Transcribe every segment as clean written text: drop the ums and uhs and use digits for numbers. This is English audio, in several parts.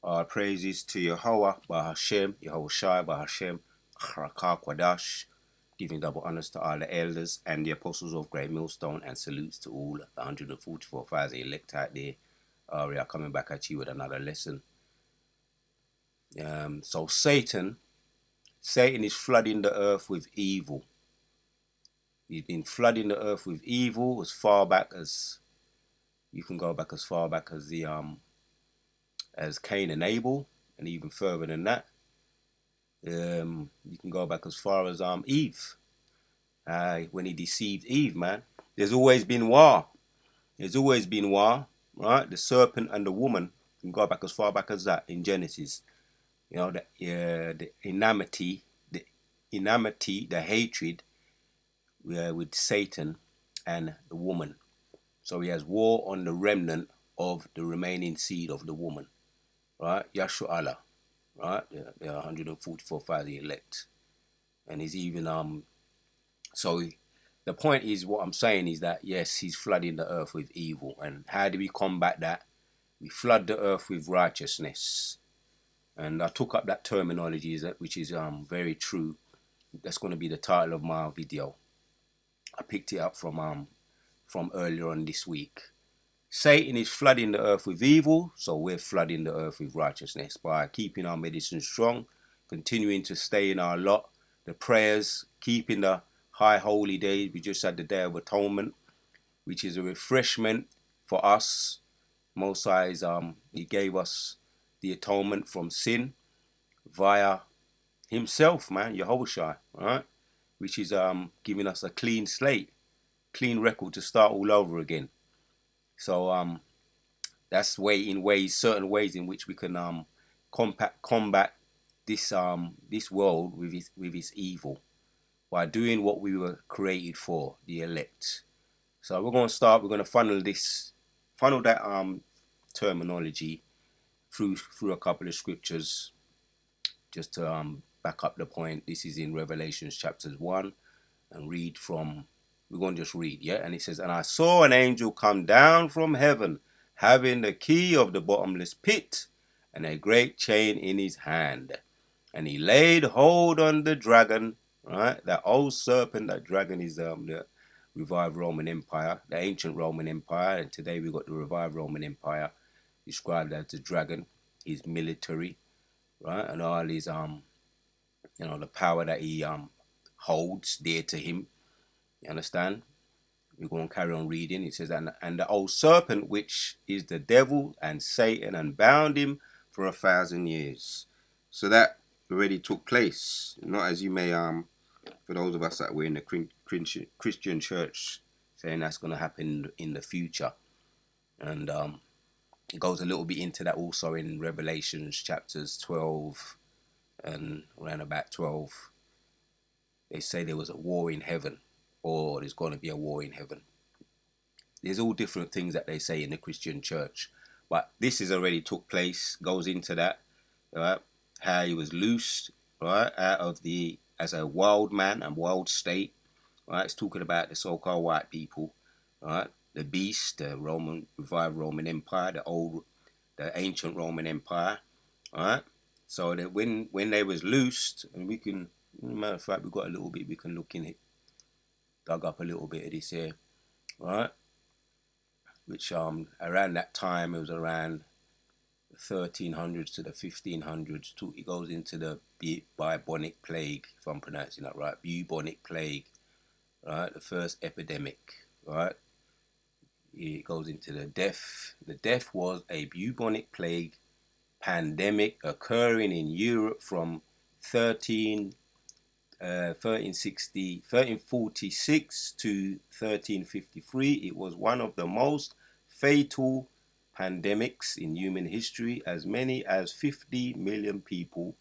Our praises to Yahweh, Bahashem, Yahweh Shai, Bahashem, Chrakah Kwadash, giving double honors to all the elders and the apostles of Great Millstone, and salutes to all the 144,000 elect out there. We are coming back at you with another lesson. So Satan is flooding the earth with evil. He's been flooding the earth with evil as far back as you can go back, as far back as the as Cain and Abel, and even further than that. You can go back as far as Eve, when he deceived Eve, man. There's always been war. There's always been war, right? The serpent and the woman. You can go back as far back as that in Genesis. You know, the enmity, the hatred with Satan and the woman. So he has war on the remnant of the remaining seed of the woman, right? Yashua Allah, right? There are 144,000 elect, and he's even So the point is, what I'm saying is that yes, he's flooding the earth with evil, and how do we combat that? We flood the earth with righteousness, and I took up that terminology, which is very true. That's going to be the title of my video. I picked it up from earlier on this week. Satan is flooding the earth with evil, so we're flooding the earth with righteousness by keeping our medicine strong, continuing to stay in our lot, the prayers, keeping the high holy days. We just had the Day of Atonement, which is a refreshment for us. Most High, he gave us the atonement from sin via himself, man, Yahushua, right? Which is giving us a clean slate, clean record to start all over again. So that's certain ways in which we can combat this world with its evil by doing what we were created for, the elect. So we're going to funnel that terminology through a couple of scriptures just to back up the point. This is in Revelations chapters 1, and we're going to just read, yeah? And it says, "And I saw an angel come down from heaven, having the key of the bottomless pit and a great chain in his hand. And he laid hold on the dragon," right? That old serpent. That dragon is the revived Roman Empire, the ancient Roman Empire. And today we got the revived Roman Empire, described as the dragon. His military, right? And all his the power that he holds dear to him. You understand? We're going to carry on reading. It says, and the old serpent, which is the devil and Satan, and bound him for 1,000 years. So that already took place. Not as you may, for those of us that were in the Christian church, saying that's going to happen in the future. And it goes a little bit into that also in Revelations chapters 12 and around about 12. They say there was a war in heaven, or there's going to be a war in heaven. There's all different things that they say in the Christian church, but this has already took place. Goes into that, right? How he was loosed, right, out of as a wild man and wild state, right? It's talking about the so-called white people, right? The beast, the revived Roman Empire, the ancient Roman Empire, right? So that when they was loosed, and we can, matter of fact, we got a little bit, we can look in it, dug up a little bit of this here, right? Which around that time, it was around the 1300s to the 1500s. It goes into the bubonic plague, if I'm pronouncing that right, bubonic plague, right? The first epidemic, right? It goes into the death. The death was a bubonic plague pandemic occurring in Europe from 1346 to 1353. It was one of the most fatal pandemics in human history. As many as 50 million people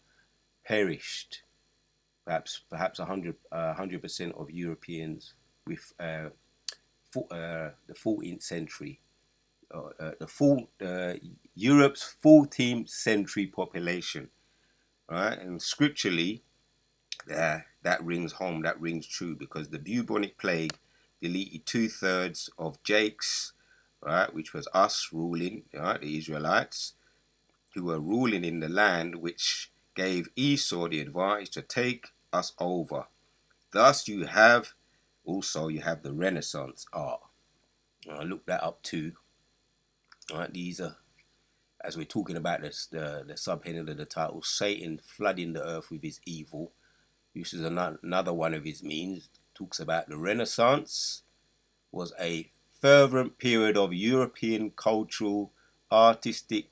perished. Perhaps 100% of Europeans with the 14th century. Europe's 14th century population, right? And scripturally, that rings home, that rings true, because the bubonic plague deleted 2/3 of Jake's, right, which was us ruling, right, the Israelites, who were ruling in the land, which gave Esau the advantage to take us over. Thus you have the Renaissance art. I looked that up too. All right, these are, as we're talking about this, the subheading of the title, Satan flooding the earth with his evil. This is another one of his means. Talks about the Renaissance was a fervent period of European cultural, artistic,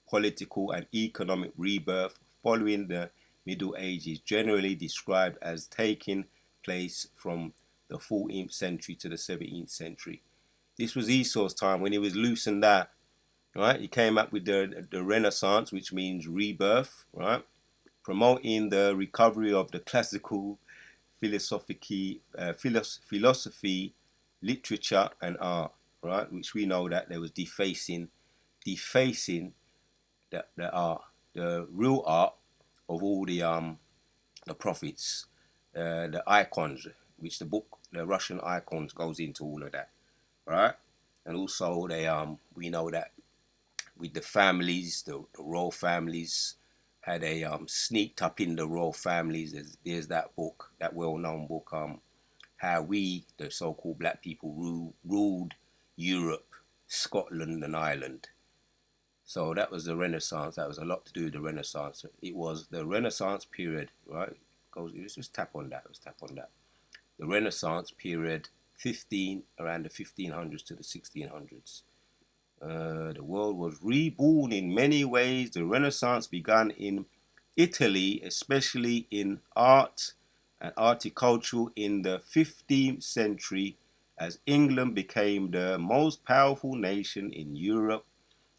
political, and economic rebirth following the Middle Ages, generally described as taking place from the 14th century to the 17th century. This was Esau's time when he was loosened that. Right, he came up with the Renaissance, which means rebirth. Right, promoting the recovery of the classical philosophy, literature, and art. Right, which we know that there was defacing the art, the real art of all the prophets, the icons, which the Russian icons goes into all of that, right? And also we know that with the families, the royal families had a sneaked up in the royal families. There's that book, that well-known book, how we, the so-called black people, ruled Europe, Scotland, and Ireland. So that was the Renaissance. That was a lot to do with the Renaissance. It was the Renaissance period, right? Let's just tap on that. Let's tap on that. The Renaissance period, around the 1500s to the 1600s. The world was reborn in many ways. The Renaissance began in Italy, especially in art and horticulture in the 15th century, as England became the most powerful nation in Europe.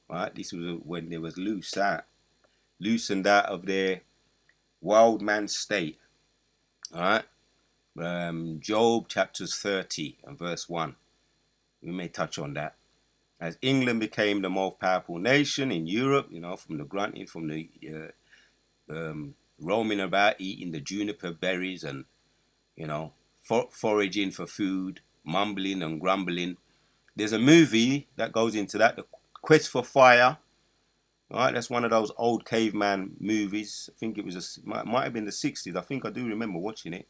Right, this was when they was loosened out of their wild man state. All right, Job chapters 30 and verse 1. We may touch on that. As England became the most powerful nation in Europe, from the grunting, from the roaming about, eating the juniper berries and, foraging for food, mumbling and grumbling. There's a movie that goes into that, The Quest for Fire. All right, that's one of those old caveman movies. I think it might have been the 60s. I think I do remember watching it.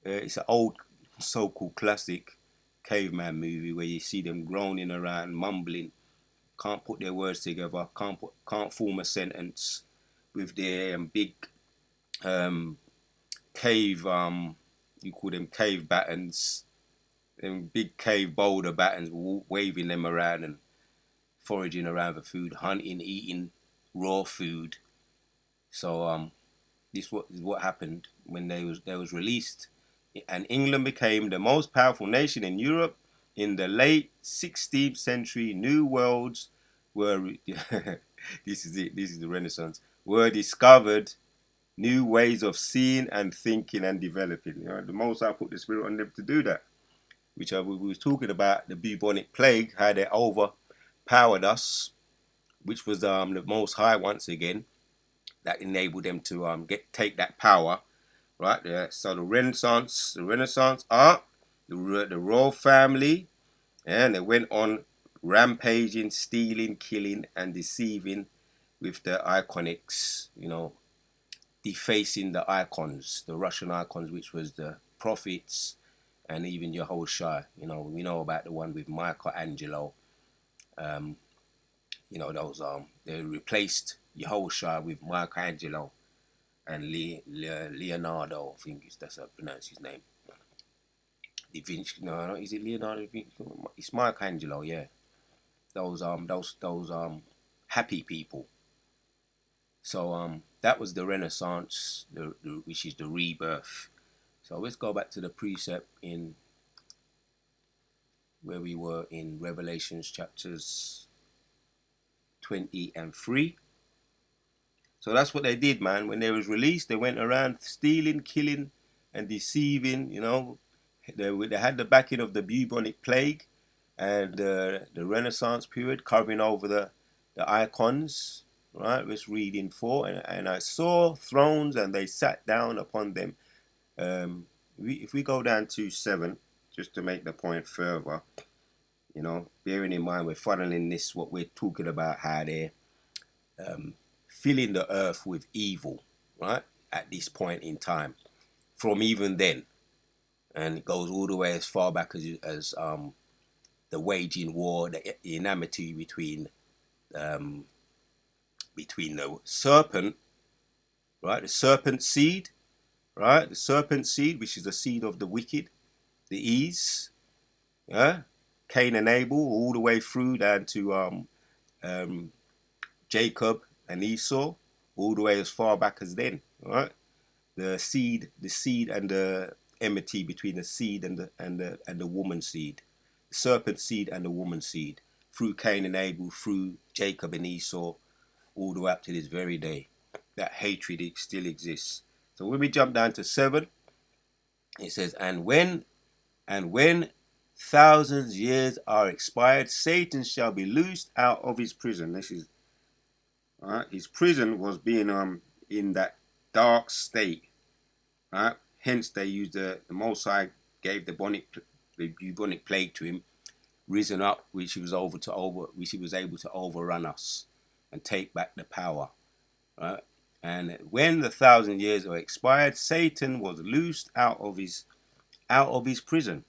It's an old so-called classic caveman movie where you see them groaning around, mumbling, can't put their words together, can't form a sentence with their big cave, you call them cave battens, them big cave boulder battens, waving them around and foraging around for food, hunting, eating raw food. So this is what happened when they was released, and England became the most powerful nation in Europe in the late 16th century. New worlds were this is it. This is the Renaissance. Were discovered, new ways of seeing and thinking and developing. The Most High put the Spirit on them to do that. Which we was talking about the bubonic plague, how they overpowered us, which was the Most High once again that enabled them to take that power, right? So the Renaissance art, the royal family, and they went on rampaging, stealing, killing, and deceiving with the iconics, defacing the icons, the Russian icons, which was the prophets and even Yehoshua. We know about the one with Michelangelo. Those they replaced Yehoshua with Michelangelo and Leonardo. I think that's how I pronounce his name. Da Vinci. No, is it Leonardo da Vinci? It's Michelangelo. Yeah. Those happy people. So that was the Renaissance, which is the rebirth. So let's go back to the precept in where we were in Revelations chapters 20 and 3. So that's what they did, man. When they was released, they went around stealing, killing, and deceiving. They had the backing of the bubonic plague and the Renaissance period, covering over the icons. Right, let's read in 4. And I saw thrones, and they sat down upon them. If we go down to 7, just to make the point further, bearing in mind we're funneling this, what we're talking about, how they filling the earth with evil, right? At this point in time, from even then, and it goes all the way as far back as the waging war, the enmity um, between the serpent, right, the serpent seed, right, the serpent seed, which is the seed of the wicked, the ease, yeah, Cain and Abel, all the way through down to um, Jacob and Esau, all the way as far back as then, right? The seed and the enmity between the seed and the woman seed, the serpent seed and the woman seed, through Cain and Abel, through Jacob and Esau, all the way up to this very day. That hatred still exists. So when we jump down to 7, it says, and when thousands years are expired, Satan shall be loosed out of his prison. This is his prison was being in that dark state. Right? Hence they used the Most High gave the bubonic plague to him, risen up, which he was able to overrun us and take back the power. Right? And when the 1,000 years were expired, Satan was loosed out of his prison.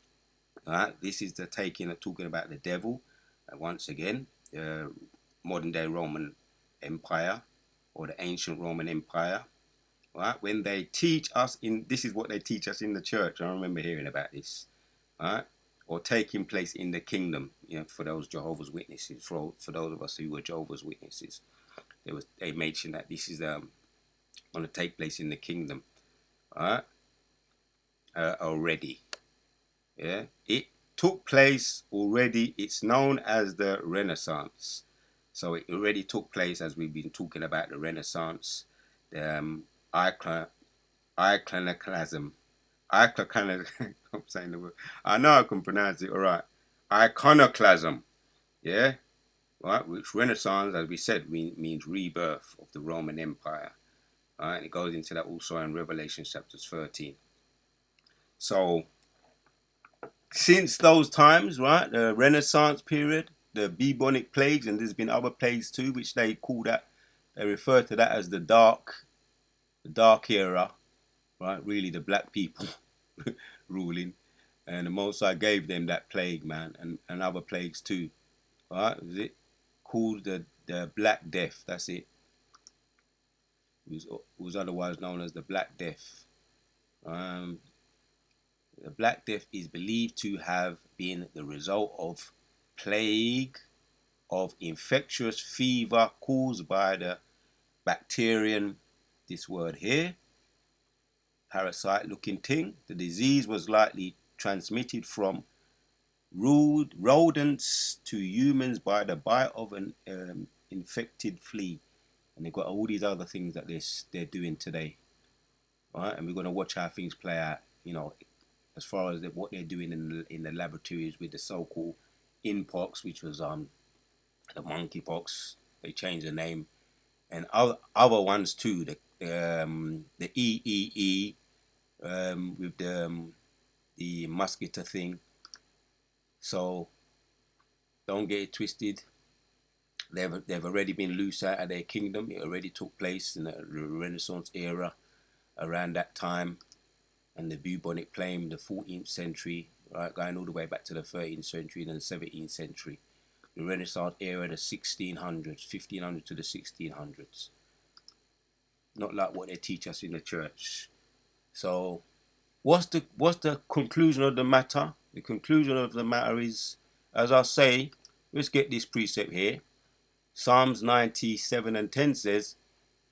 Right? This is the talking about the devil. Once again, modern day Roman Empire or the ancient Roman Empire. Right? When they teach us this is what they teach us in the church. I remember hearing about this. Right? Or taking place in the kingdom. For those Jehovah's Witnesses, for those of us who were Jehovah's Witnesses, they mentioned that this is going to take place in the kingdom. Right? Already. Yeah, it took place already. It's known as the Renaissance. So it already took place, as we've been talking about the Renaissance, the iconoclasm. I'm saying the word. I know I can pronounce it all right. Iconoclasm. Yeah, right. Which Renaissance, as we said, means rebirth of the Roman Empire. All right, and it goes into that also in Revelation chapters 13. So since those times, right, the Renaissance period, the bubonic plagues, and there's been other plagues too, which they refer to that as the dark era, right? Really, the black people ruling, and the Most High gave them that plague, man, and other plagues too, right? Was it called the Black Death? That's it. It was otherwise known as the Black Death. The Black Death is believed to have been the result of plague of infectious fever caused by the bacterium, this word here, parasite looking thing. The disease was likely transmitted from rodents to humans by the bite of an infected flea. And they've got all these other things that they're doing today. Right? And we're going to watch how things play out, as far as what they're doing in the laboratories with the so-called Mpox, which was the monkeypox. They changed the name, and other ones too. The EEE with the mosquito thing. So don't get it twisted. They've already been loose out of their kingdom. It already took place in the Renaissance era, around that time. And the bubonic plague, the 14th century, right, going all the way back to the 13th century and the 17th century. The Renaissance era, the 1600s, 1500 to the 1600s. Not like what they teach us in the church. So, what's the conclusion of the matter? The conclusion of the matter is, as I say, let's get this precept here. Psalms 97:10 says,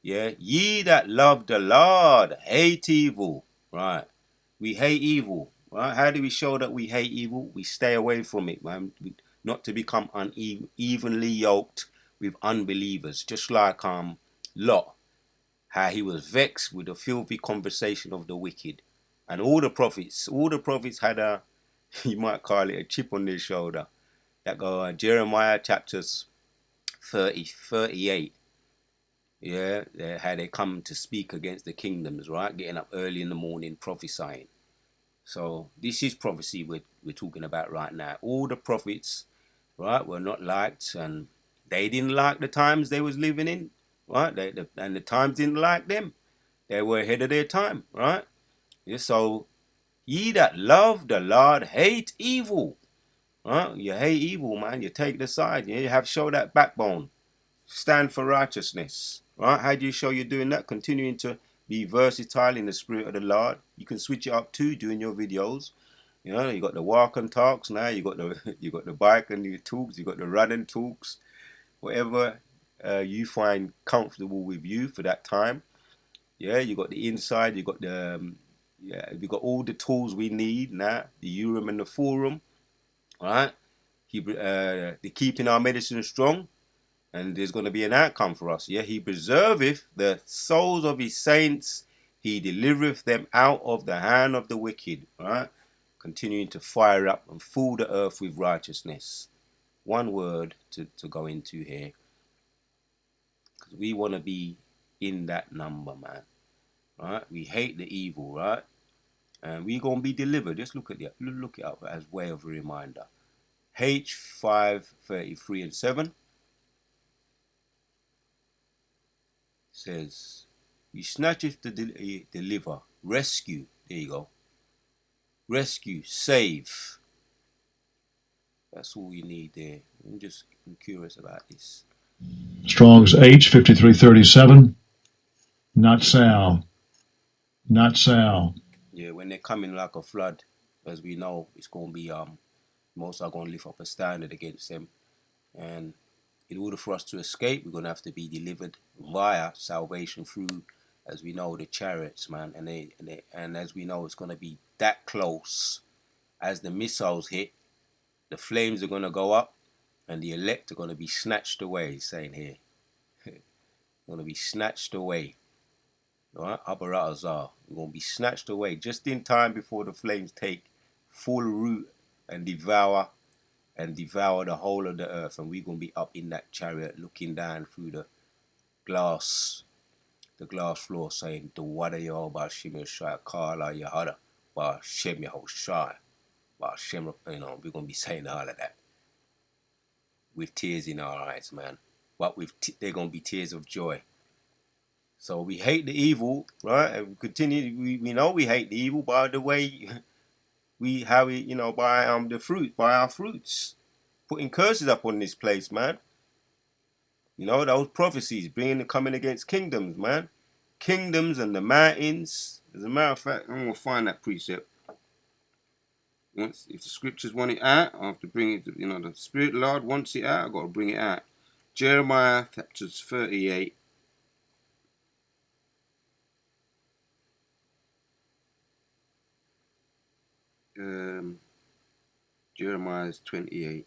yeah, ye that love the Lord hate evil. Right. We hate evil. Right? How do we show that we hate evil? We stay away from it, man. Not to become unevenly yoked with unbelievers. Just like Lot, how he was vexed with the filthy conversation of the wicked. And all the prophets had you might call it a chip on their shoulder. That go Jeremiah chapters 38. Yeah, how they come to speak against the kingdoms, right? Getting up early in the morning, prophesying. So this is prophecy we're talking about right now. All the prophets, right, were not liked, and they didn't like the times they was living in. right? And the times didn't like them. They were ahead of their time, right? Yeah, so ye that love the Lord hate evil. Right? You hate evil, man. You take the side. Yeah? You have to show that backbone. Stand for righteousness. Right? How do you show you're doing that? Continuing to be versatile in the spirit of the Lord. You can switch it up too doing your videos. You know, you got the walk and talks now. You got the you got the bike and the talks. You got the running talks. Whatever you find comfortable with you for that time. Yeah, you got the inside. You got the yeah. We got all the tools we need now. The Urim and the Forum. All right. The keeping our medicine strong, and there's going to be an outcome for us. Yeah, he preserveth the souls of his saints, he delivereth them out of the hand of the wicked. Right, continuing to fire up and fool the earth with righteousness. One word to go into here, because we want to be in that number, man. Right, we hate the evil, right, and we gonna be delivered. Just look it up as way of a reminder. H5:33-7 says, "You snatcheth to deliver, rescue." There you go. Rescue, save. That's all you need there. I'm curious about this. Strong's H5337. Not Sal. Not Sal. Yeah, when they're coming like a flood, as we know, it's gonna be most are gonna lift up a standard against them, and in order for us to escape, we're gonna have to be delivered via salvation through, as we know, the chariots, man, and as we know, it's gonna be that close. As the missiles hit, the flames are gonna go up, and the elect are gonna be snatched away. He's saying here, gonna be snatched away. All right, Abarazar, we're gonna be snatched away just in time before the flames take full root and devour the whole of the earth, and we're gonna be up in that chariot looking down through glass the glass floor saying, the wada yo ba shim shai kala yahada ba shem yahoshai ba shem, you know, we're gonna be saying all of that with tears in our eyes, man. But they're gonna be tears of joy. So we hate the evil, right? And we continue. We know we hate the evil by the way you know, by the fruit, by our fruits, putting curses up on this place, man. You know, those prophecies coming against kingdoms, man. Kingdoms and the mountains. As a matter of fact, I'm gonna find that precept. Once, if the scriptures want it out, I have to bring it. You know, the Spirit Lord wants it out. I got to bring it out. Jeremiah chapter 38. Jeremiah is 28.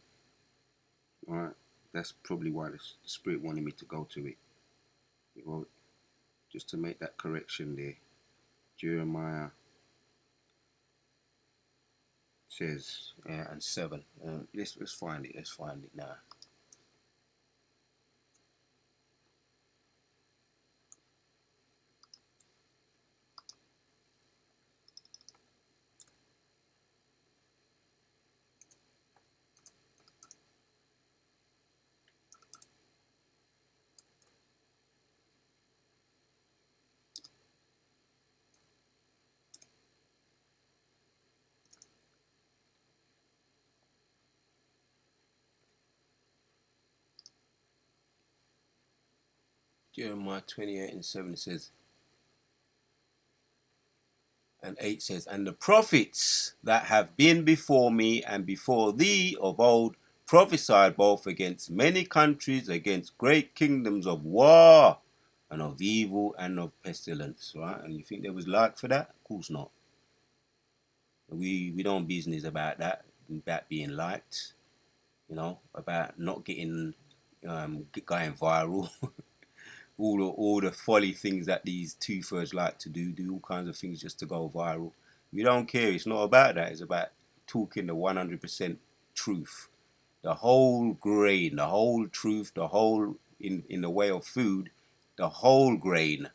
All right, that's probably why the Spirit wanted me to go to it. Well, just to make that correction there. Jeremiah says, and 7. Let's find it. Let's find it now. Jeremiah 28:7 says, and 8 says, and the prophets that have been before me and before thee of old prophesied both against many countries, against great kingdoms of war, and of evil and of pestilence. Right? And you think there was light for that? Of course not. We don't business about that being liked, you know, about not getting going viral. all the folly things that these two-thirds like to do all kinds of things just to go viral. We don't care. It's not about that. It's about talking the 100% truth, the whole grain, the whole truth, the whole in the way of food, the whole grain,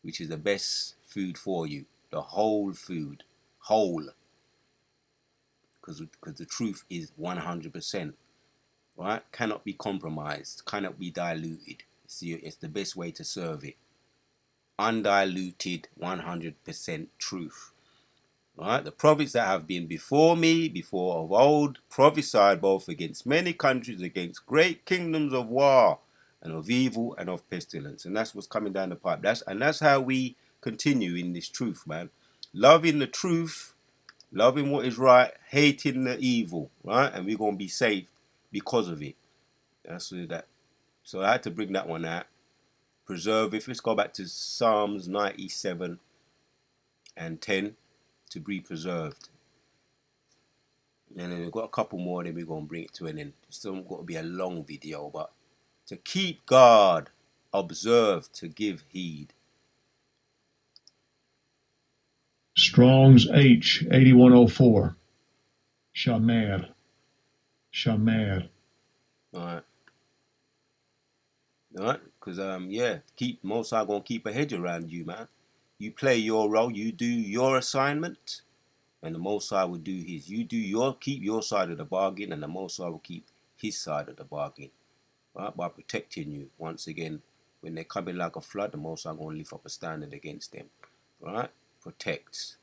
which is the best food for you, the whole food, whole, because the truth is 100%, right? Cannot be compromised, cannot be diluted. It's the best way to serve it. Undiluted, 100% truth. Right? The prophets that have been before me, before of old, prophesied both against many countries, against great kingdoms of war, and of evil and of pestilence. And that's what's coming down the pipe. That's how we continue in this truth, man. Loving the truth, loving what is right, hating the evil, right? And we're gonna be saved because of it. That's that. So I had to bring that one out. Preserve it. Let's go back to Psalms 97 and 10 to be preserved. And then we've got a couple more, then we're going to bring it to an end. It's still got to be a long video, but to keep guard, observe, to give heed. Strong's H 8104. Shamer. Shamer. Alright. Alright? Because, yeah, Most High going to keep a hedge around you, man. You play your role, you do your assignment, and the Most High will do his. Keep your side of the bargain, and the Most High will keep his side of the bargain. Right? By protecting you. Once again, when they're coming like a flood, the Most High going to lift up a standard against them. Right? Protect.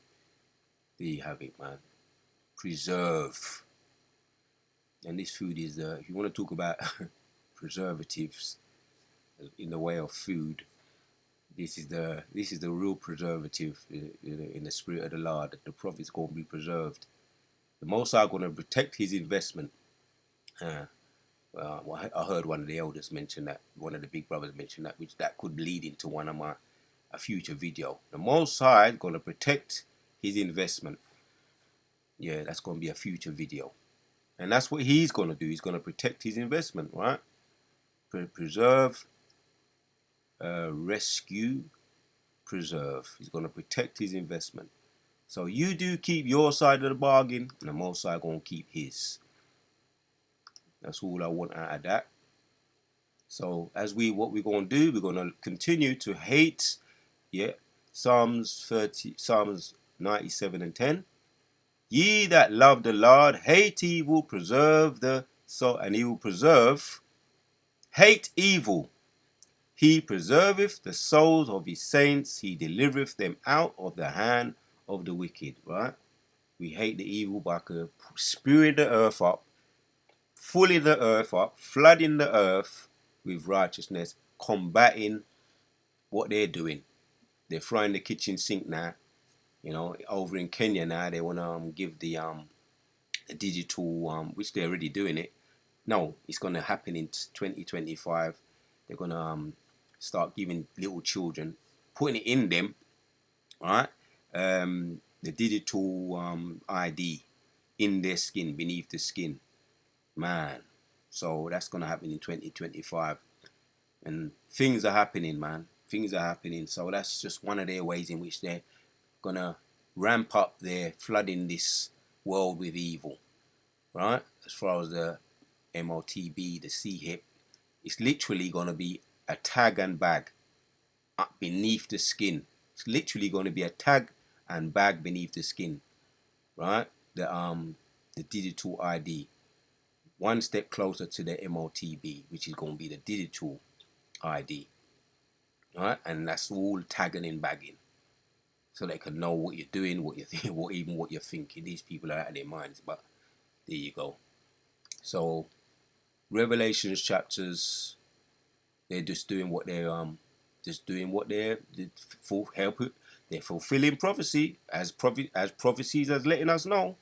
There you have it, man. Preserve. And this food is, if you want to talk about preservatives in the way of food, this is the real preservative in the spirit of the Lord. The prophet's going to be preserved. The Most High going to protect his investment. Well, I heard one of the elders mention that, one of the big brothers mention that, which that could lead into one of a future video. The Most High is going to protect his investment. Yeah, that's going to be a future video. And that's what he's going to do. He's going to protect his investment, right? Preserve, rescue, preserve. He's going to protect his investment. So you do keep your side of the bargain, and the Most High going to keep his. That's all I want out of that. So what we're going to do, we're going to continue to hate, Psalms 97 and 10. Ye that love the Lord, hate evil, preserve the soul, and he will preserve, hate evil. He preserveth the souls of his saints, he delivereth them out of the hand of the wicked, right? We hate the evil by spewing the earth up, filling the earth up, flooding the earth with righteousness, combating what they're doing. They're throwing the kitchen sink now. You know, over in Kenya now, they want to give the digital, which they're already doing it. No, it's going to happen in 2025. They're going to start giving little children, putting it in them, right? The digital ID in their skin, beneath the skin. Man. So that's going to happen in 2025. And things are happening, man. Things are happening. So that's just one of their ways in which they're gonna ramp up their flooding this world with evil, right? As far as the MOTB, the CHIP, it's literally gonna be a tag and bag up beneath the skin. It's literally gonna be a tag and bag beneath the skin, right? The digital ID, one step closer to the MOTB, which is gonna be the digital ID, right? And that's all tagging and bagging. So they can know what you're doing, what you're thinking, what you're thinking. These people are out of their minds, but there you go. So Revelations chapters, they're just doing what they're they're fulfilling prophecy as prophecies as letting us know.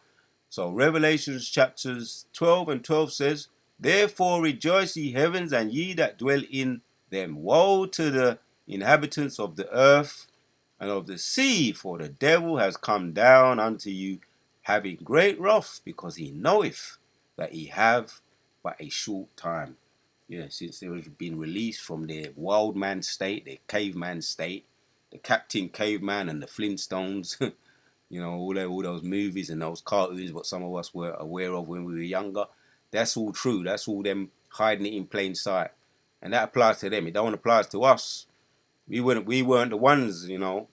So Revelations chapters 12 and 12 says, therefore rejoice ye heavens, and ye that dwell in them. Woe to the inhabitants of the earth and of the sea, for the devil has come down unto you, having great wrath, because he knoweth that he have but a short time. Since they have been released from their wild man state, their caveman state, the Captain Caveman and the Flintstones, all those movies and those cartoons, what some of us were aware of when we were younger. That's all true. That's all them hiding it in plain sight. And that applies to them. It don't apply to us. We weren't the ones,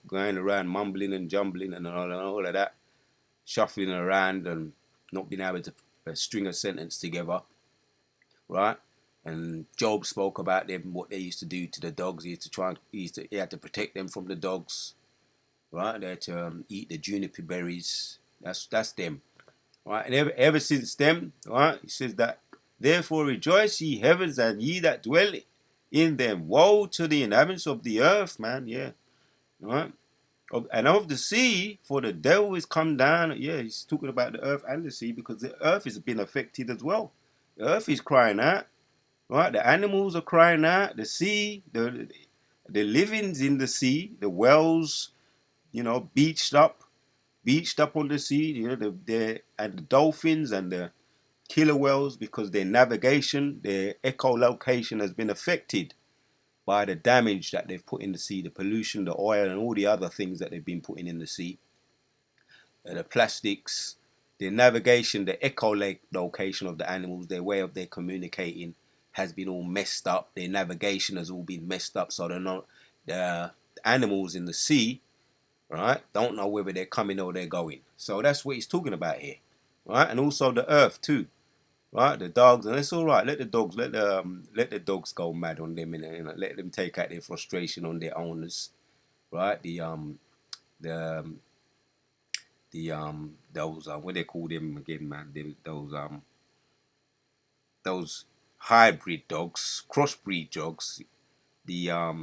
going around mumbling and jumbling and all of that, shuffling around and not being able to string a sentence together, right? And Job spoke about them, what they used to do to the dogs. He had to protect them from the dogs, right? They had to eat the juniper berries. That's them, right? And ever since them, right? He says that, therefore rejoice ye heavens and ye that dwell in them. Woe to the inhabitants of the earth, man. Yeah, right. And of the sea, for the devil is come down. Yeah, he's talking about the earth and the sea because the earth has been affected as well. The earth is crying out, right? The animals are crying out. The sea, the livings in the sea, the whales, beached up on the sea. And the dolphins and the killer whales, because their navigation, their echolocation has been affected by the damage that they've put in the sea, the pollution, the oil, and all the other things that they've been putting in the sea, the plastics, the navigation, the echolocation of the animals, their way of their communicating has been all messed up. Their navigation has all been messed up, so they're not the animals in the sea, right? Don't know whether they're coming or they're going. So that's what he's talking about here, right? And also the earth too, right? The dogs, and it's all right. Let the dogs go mad on them, and let them take out their frustration on their owners, right? Those what they call them again, man? Those hybrid dogs, crossbreed dogs. The I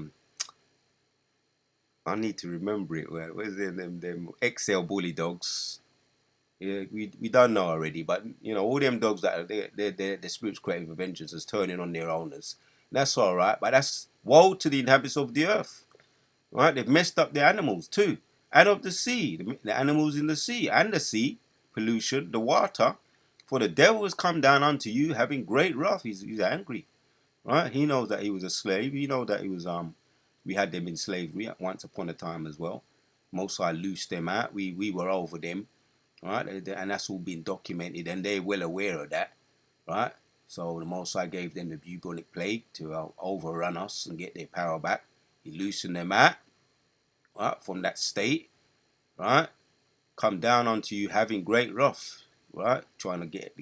need to remember it. Where's them XL bully dogs? Yeah, we don't know already, but all them dogs that the spirit's creative vengeance is turning on their owners. That's all right, but that's woe to the inhabitants of the earth, right? They've messed up the animals too, and of the sea, the animals in the sea and the sea pollution, the water. For the devil has come down unto you, having great wrath. He's angry, right? He knows that he was a slave. He knows that he was we had them in slavery at once upon a time as well. Most High loosed them out. We were over them, right? And that's all been documented, and they're well aware of that, right? So the Most High gave them the bubonic plague to overrun us and get their power back. He loosened them out, right, from that state, right? Come down onto you, having great wrath, right? Trying to get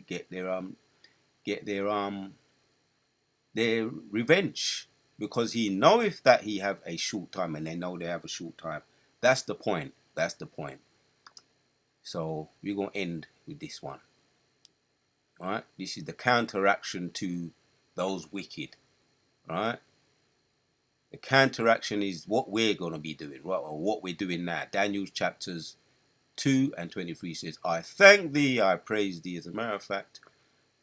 their revenge, because he knoweth that he have a short time, and they know they have a short time. That's the point. That's the point. So we're gonna end with this one. All right. This is the counteraction to those wicked. Right. The counteraction is what we're gonna be doing, right? Or what we're doing now. Daniel chapters 2 and 23 says, I thank thee, I praise thee. As a matter of fact,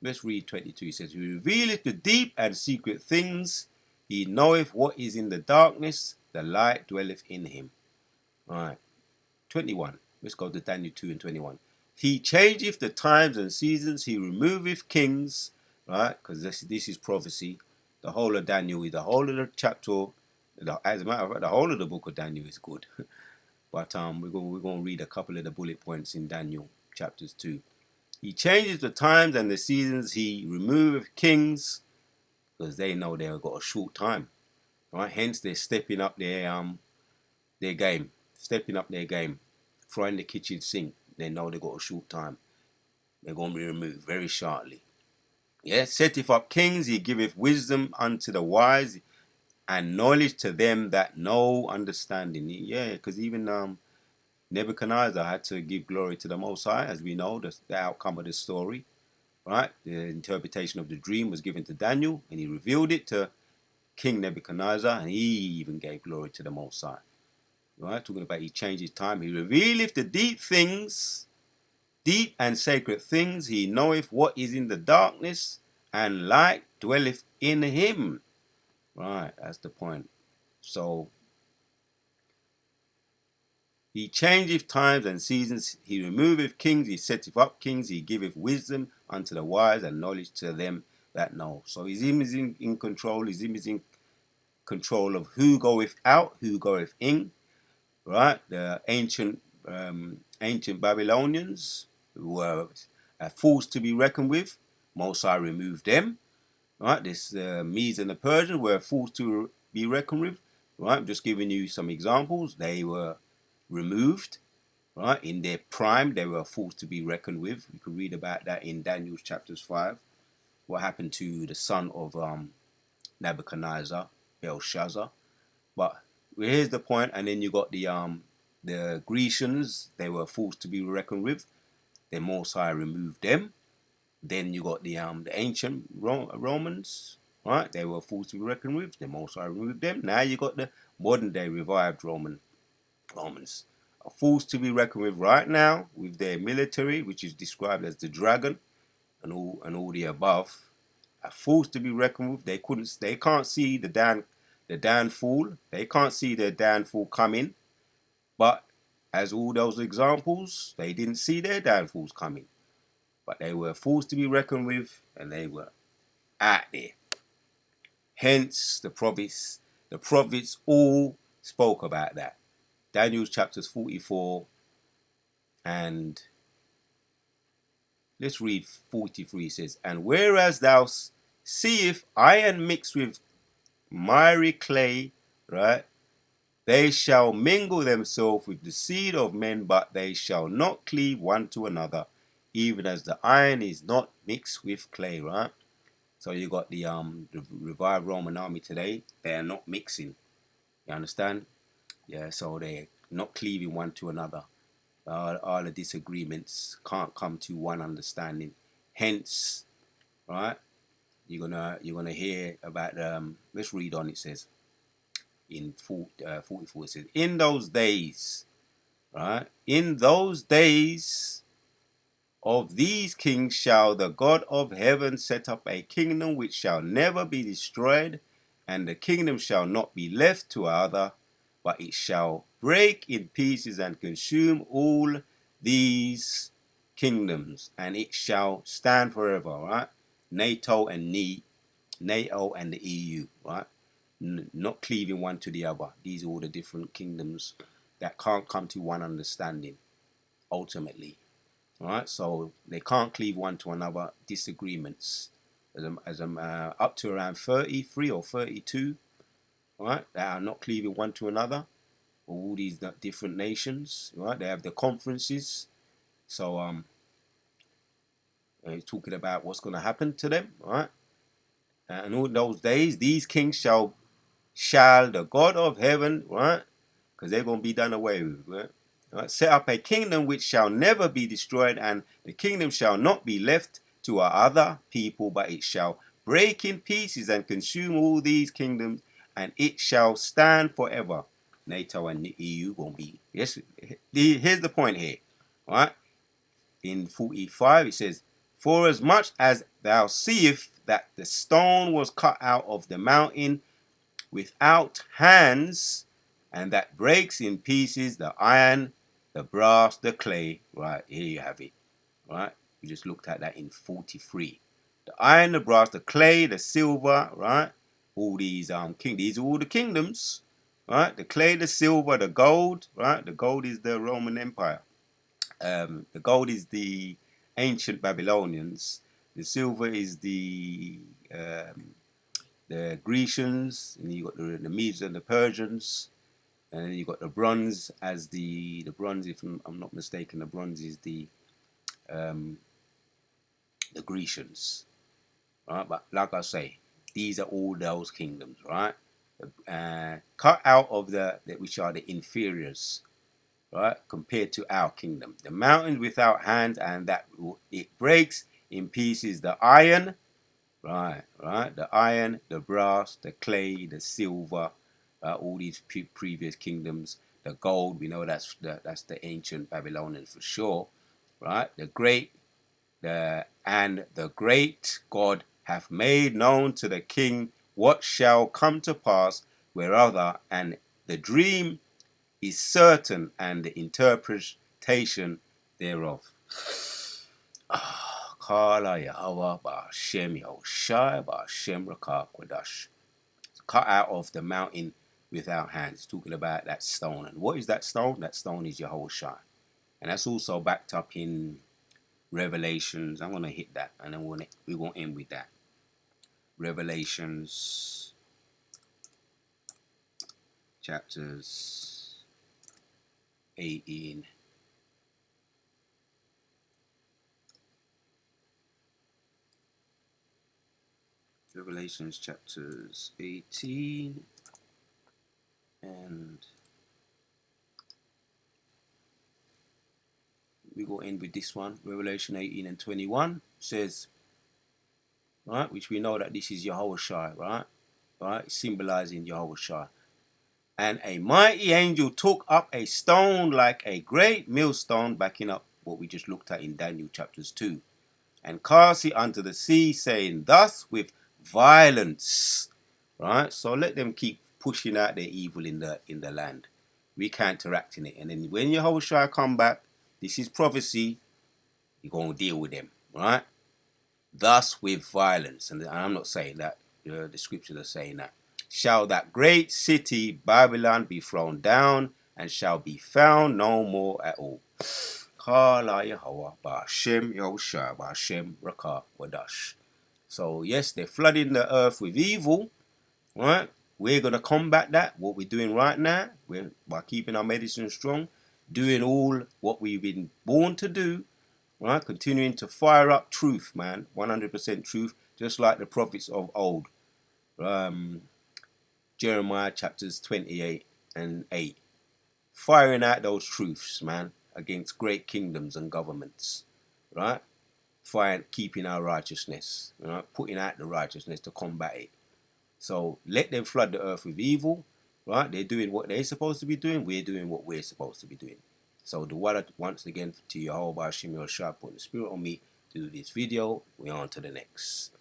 let's read 22. It says, He revealeth the deep and secret things. He knoweth what is in the darkness. The light dwelleth in him. All right. 21. Let's go to Daniel 2 and 21. He changeth the times and seasons. He removeth kings. Right? Because this is prophecy. The whole of Daniel is the whole of the chapter. As a matter of fact, the whole of the book of Daniel is good. But we're going to read a couple of the bullet points in Daniel chapters 2. He changes the times and the seasons. He removeth kings, because they know they've got a short time. Right? Hence they're stepping up their game. Throwing the kitchen sink. They know they've got a short time. They're going to be removed very shortly. Yeah, setteth up kings. He giveth wisdom unto the wise, and knowledge to them that know understanding. Yeah, because even Nebuchadnezzar had to give glory to the Most High, as we know, the outcome of the story, right? The interpretation of the dream was given to Daniel, and he revealed it to King Nebuchadnezzar, and he even gave glory to the Most High, right? Talking about he changed his time. He revealeth the deep things, deep and sacred things. He knoweth what is in the darkness, and light dwelleth in him. Right, that's the point. So, he changeth times and seasons. He removeth kings. He setteth up kings. He giveth wisdom unto the wise, and knowledge to them that know. So his him is in control. His him is in control of who goeth out, who goeth in. Right? The ancient Babylonians were a force to be reckoned with. Most High removed them. Right? This Medes and the Persians were a force to be reckoned with. Right? I'm just giving you some examples. They were removed, right? In their prime, they were a force to be reckoned with. We could read about that in Daniel chapters 5. what happened to the son of Nebuchadnezzar, Belshazzar. But here's the point, and then you got the Grecians. They were forced to be reckoned with. Then Most High removed them. Then you got the ancient Romans, right? They were forced to be reckoned with. Then Most High removed them. Now you got the modern day revived Romans, are forced to be reckoned with right now with their military, which is described as the dragon, and all the above. Are forced to be reckoned with. They can't see the downfall. They can't see the downfall coming. But as all those examples, they didn't see their downfalls coming. But they were forced to be reckoned with, and they were out there. Hence the prophets all spoke about that. Daniel chapters 44, and let's read 43. Says, and whereas thou seest iron mixed with miry clay, right? They shall mingle themselves with the seed of men, but they shall not cleave one to another, even as the iron is not mixed with clay, right? So you got the revived Roman army today. They are not mixing. You understand? Yeah. So they're not cleaving one to another. All the disagreements can't come to one understanding. Hence, right? You're gonna hear about let's read on. It says in 44. It says, in those days, right? In those days of these kings shall the God of heaven set up a kingdom which shall never be destroyed, and the kingdom shall not be left to other, but it shall break in pieces and consume all these kingdoms, and it shall stand forever, right? NATO and the EU, right? Not cleaving one to the other. These are all the different kingdoms that can't come to one understanding, ultimately. All right, so they can't cleave one to another. Disagreements, up to around 33 or 32, all right, that are not cleaving one to another. All these different nations, right? They have the conferences. So talking about what's going to happen to them, all right? And all those days, these kings shall the God of heaven, right? Because they're going to be done away with, right? Right? Set up a kingdom which shall never be destroyed, and the kingdom shall not be left to other people, but it shall break in pieces and consume all these kingdoms, and it shall stand forever. NATO and the EU won't be. Yes, here's the point here. All right, in 45 it says, for as much as thou seest that the stone was cut out of the mountain without hands, and that breaks in pieces the iron, the brass, the clay. Right, here you have it. Right, we just looked at that in 43. The iron, the brass, the clay, the silver, right? All these these are all the kingdoms, right? The clay, the silver, the gold, right? The gold is the Roman Empire. The gold is the ancient Babylonians. The silver is the Grecians, and you got the Medes and the Persians, and then you got the bronze as the bronze. If I'm not mistaken, the bronze is the Grecians, right? But like I say, these are all those kingdoms, right? Cut out of which are the inferiors, right? Compared to our kingdom, the mountains without hands, and that it breaks in pieces the iron. Right. The iron, the brass, the clay, the silver, all these previous kingdoms. The gold, we know that's the ancient Babylonians for sure. Right. The great God hath made known to the king what shall come to pass, whereof and the dream is certain, and the interpretation thereof. Kala Yahweh Ba'Shem Yahushai Ba'Shem Rakah Kodash. Cut out of the mountain without hands. Talking about that stone. And what is that stone? That stone is Yahushai. And that's also backed up in Revelations. I'm going to hit that, and then we're going to end with that. Revelations chapters 18. Revelations chapters 18 and we go in with this one. Revelation 18 and 21 says, right, which we know that this is Yahushua, right, symbolizing Yahushua. And a mighty angel took up a stone like a great millstone, backing up what we just looked at in Daniel chapters 2, and cast it unto the sea, saying, thus with violence, right? So let them keep pushing out their evil in the land. We counteracting it. And then when Yahushua come back, this is prophecy, you're going to deal with them, right? Thus with violence. And I'm not saying that, the scriptures are saying that. Shall that great city Babylon be thrown down, and shall be found no more at all. Kala Yahweh Ba'ashem Yahushua Ba'ashem Rakah Wadash. So yes, they're flooding the earth with evil, right? We're going to combat that. What we're doing right now, we're by keeping our medicine strong, doing all what we've been born to do, right? Continuing to fire up truth, man. 100% truth, just like the prophets of old. Jeremiah chapters 28 and 8. Firing out those truths, man, against great kingdoms and governments, right? Keeping our righteousness, right? Putting out the righteousness to combat it. So let them flood the earth with evil, right? They're doing what they're supposed to be doing. We're doing what we're supposed to be doing. So the word once again to Yehovah Hashem Yahushua, put the spirit on me to do this video. We're on to the next.